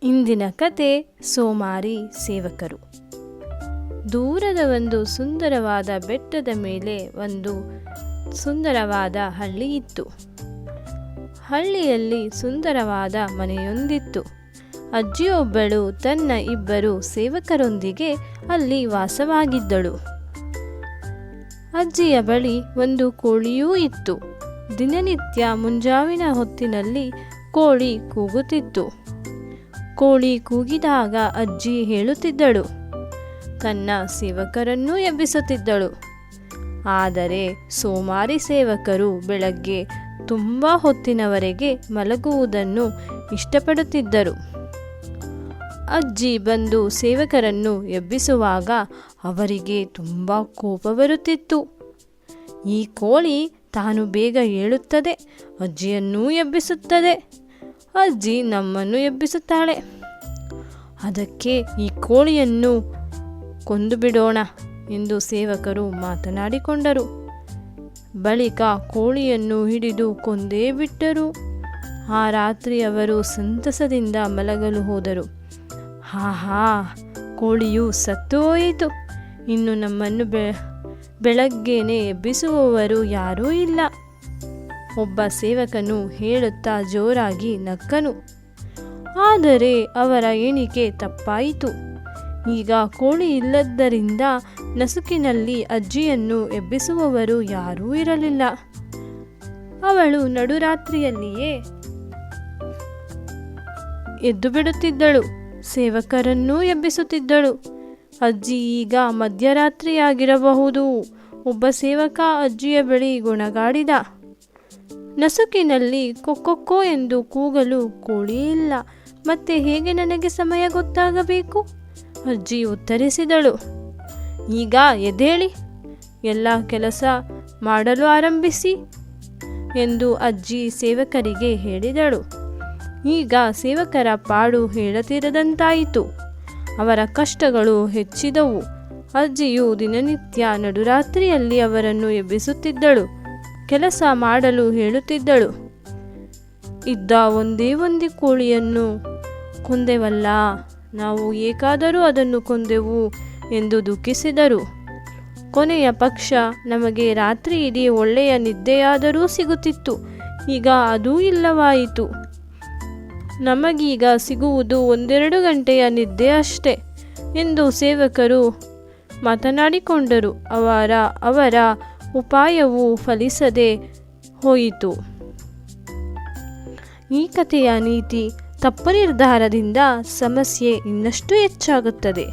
ಇಂದಿನ ಕತೆ ಸೋಮಾರಿ ಸೇವಕರು. ದೂರದ ಒಂದು ಸುಂದರವಾದ ಬೆಟ್ಟದ ಮೇಲೆ ಒಂದು ಸುಂದರವಾದ ಹಳ್ಳಿ ಇತ್ತು. ಹಳ್ಳಿಯಲ್ಲಿ ಸುಂದರವಾದ ಮನೆಯೊಂದಿತ್ತು. ಅಜ್ಜಿಯೊಬ್ಬಳು ತನ್ನ ಇಬ್ಬರು ಸೇವಕರೊಂದಿಗೆ ಅಲ್ಲಿ ವಾಸವಾಗಿದ್ದಳು. ಅಜ್ಜಿಯ ಬಳಿ ಒಂದು ಕೋಳಿಯೂ ಇತ್ತು. ದಿನನಿತ್ಯ ಮುಂಜಾವಿನ ಹೊತ್ತಿನಲ್ಲಿ ಕೋಳಿ ಕೂಗುತ್ತಿತ್ತು. ಕೋಳಿ ಕೂಗಿದಾಗ ಅಜ್ಜಿ ಹೇಳುತ್ತಿದ್ದಳು, ತನ್ನ ಸೇವಕರನ್ನೂ ಎಬ್ಬಿಸುತ್ತಿದ್ದಳು. ಆದರೆ ಸೋಮಾರಿ ಸೇವಕರು ಬೆಳಗ್ಗೆ ತುಂಬ ಹೊತ್ತಿನವರೆಗೆ ಮಲಗುವುದನ್ನು ಇಷ್ಟಪಡುತ್ತಿದ್ದರು. ಅಜ್ಜಿ ಬಂದು ಸೇವಕರನ್ನು ಎಬ್ಬಿಸುವಾಗ ಅವರಿಗೆ ತುಂಬ ಕೋಪ ಬರುತ್ತಿತ್ತು. ಈ ಕೋಳಿ ತಾನು ಬೇಗ ಏಳುತ್ತದೆ, ಅಜ್ಜಿಯನ್ನೂ ಎಬ್ಬಿಸುತ್ತದೆ. ಅಜ್ಜಿ ನಮ್ಮನ್ನು ಎಬ್ಬಿಸುತ್ತಾಳೆ. ಅದಕ್ಕೆ ಈ ಕೋಳಿಯನ್ನು ಕೊಂದು ಬಿಡೋಣ ಎಂದು ಸೇವಕರು ಮಾತನಾಡಿಕೊಂಡರು. ಬಳಿಕ ಕೋಳಿಯನ್ನು ಹಿಡಿದು ಕೊಂದೇ ಬಿಟ್ಟರು. ಆ ರಾತ್ರಿ ಅವರು ಸಂತಸದಿಂದ ಮಲಗಲು ಹೋದರು. ಆಹಾ, ಕೋಳಿಯು ಸತ್ತು ಹೋಯಿತು. ಇನ್ನು ನಮ್ಮನ್ನು ಬೆಳಗ್ಗೆನೆ ಎಬ್ಬಿಸುವವರು ಯಾರೂ ಇಲ್ಲ. ಒಬ್ಬ ಸೇವಕನು ಹೇಳುತ್ತಾ ಜೋರಾಗಿ ನಕ್ಕನು. ಆದರೆ ಅವರ ಎಣಿಕೆ ತಪ್ಪಾಯಿತು. ಈಗ ಕೋಳಿ ಇಲ್ಲದ್ದರಿಂದ ನಸುಕಿನಲ್ಲಿ ಅಜ್ಜಿಯನ್ನು ಎಬ್ಬಿಸುವವರು ಯಾರೂ ಇರಲಿಲ್ಲ. ಅವಳು ನಡುರಾತ್ರಿಯಲ್ಲಿಯೇ ಎದ್ದು ಬಿಡುತ್ತಿದ್ದಳು, ಸೇವಕರನ್ನೂ ಎಬ್ಬಿಸುತ್ತಿದ್ದಳು. ಅಜ್ಜಿ ಈಗ ಮಧ್ಯರಾತ್ರಿಯಾಗಿರಬಹುದು. ಒಬ್ಬ ಸೇವಕ ಅಜ್ಜಿಯ ಬಳಿ ಗುಣಗಾಡಿದ. ನಸುಕಿನಲ್ಲಿ ಕೊಕ್ಕೊಕ್ಕೋ ಎಂದು ಕೂಗಲು ಕೋಳಿ ಇಲ್ಲ, ಮತ್ತೆ ಹೇಗೆ ನನಗೆ ಸಮಯ ಗೊತ್ತಾಗಬೇಕು? ಅಜ್ಜಿ ಉತ್ತರಿಸಿದಳು. ಈಗ ಎದ್ದೇಳಿ, ಎಲ್ಲ ಕೆಲಸ ಮಾಡಲು ಆರಂಭಿಸಿ ಎಂದು ಅಜ್ಜಿ ಸೇವಕರಿಗೆ ಹೇಳಿದಳು. ಈಗ ಸೇವಕರ ಪಾಡು ಹೇಳತೀರದಂತಾಯಿತು. ಅವರ ಕಷ್ಟಗಳು ಹೆಚ್ಚಿದವು. ಅಜ್ಜಿಯು ದಿನನಿತ್ಯ ನಡುರಾತ್ರಿಯಲ್ಲಿ ಅವರನ್ನು ಎಬ್ಬಿಸುತ್ತಿದ್ದಳು, ಕೆಲಸ ಮಾಡಲು ಹೇಳುತ್ತಿದ್ದಳು. ಇದ್ದ ಒಂದೇ ಒಂದು ಕೋಳಿಯನ್ನು ಕೊಂದೆವಲ್ಲ, ನಾವು ಏಕಾದರೂ ಅದನ್ನು ಕೊಂದೆವು ಎಂದು ದುಃಖಿಸಿದರು. ಕೊನೆಯ ಪಕ್ಷ ನಮಗೆ ರಾತ್ರಿ ಇಡೀ ಒಳ್ಳೆಯ ನಿದ್ದೆಯಾದರೂ ಸಿಗುತ್ತಿತ್ತು. ಈಗ ಅದೂ ಇಲ್ಲವಾಯಿತು. ನಮಗೀಗ ಸಿಗುವುದು 1-2 ಗಂಟೆಯ ನಿದ್ದೆ ಅಷ್ಟೇ ಎಂದು ಸೇವಕರು ಮಾತನಾಡಿಕೊಂಡರು. ಅವರ ಉಪಾಯವು ಫಲಿಸದೆ ಹೋಯಿತು. ಈ ಕಥೆಯ ನೀತಿ: ತಪ್ಪು ನಿರ್ಧಾರದಿಂದ ಸಮಸ್ಯೆ ಇನ್ನಷ್ಟು ಹೆಚ್ಚಾಗುತ್ತದೆ.